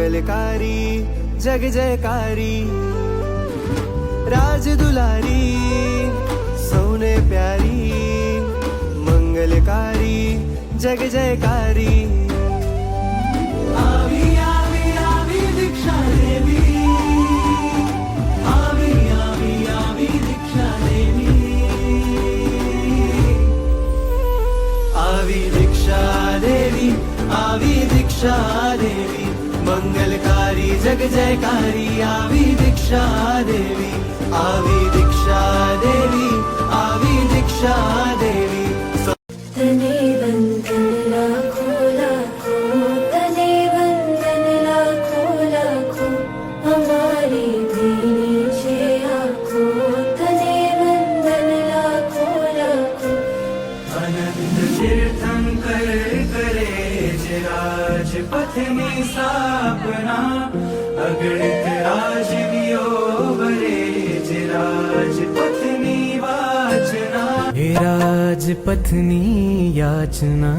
मंगलकारी जग जयकारी, राज दुलारी सोने प्यारी, मंगलकारी जग जयकारी। आवी आवी आवी दीक्षा देवी, आवी आवी आवी दीक्षा देवी, आवी दीक्षा देवी, आवी दीक्षा देवी, मंगलकारी जग जयकारी। आवी दीक्षा देवी, आवी दीक्षा देवी, आवी दीक्षा देवी। तने वंदन लाखों लाखों, तने वंदन लाखों लाखों, हमारी दीनी आँखों, तने वंदन लाखों लाखों। अनंत तीर्थंकर करे राजपथ में स्थापना, अगणित राजवियो भरे राजपथनी वाचना, हे राजपथनी याचना।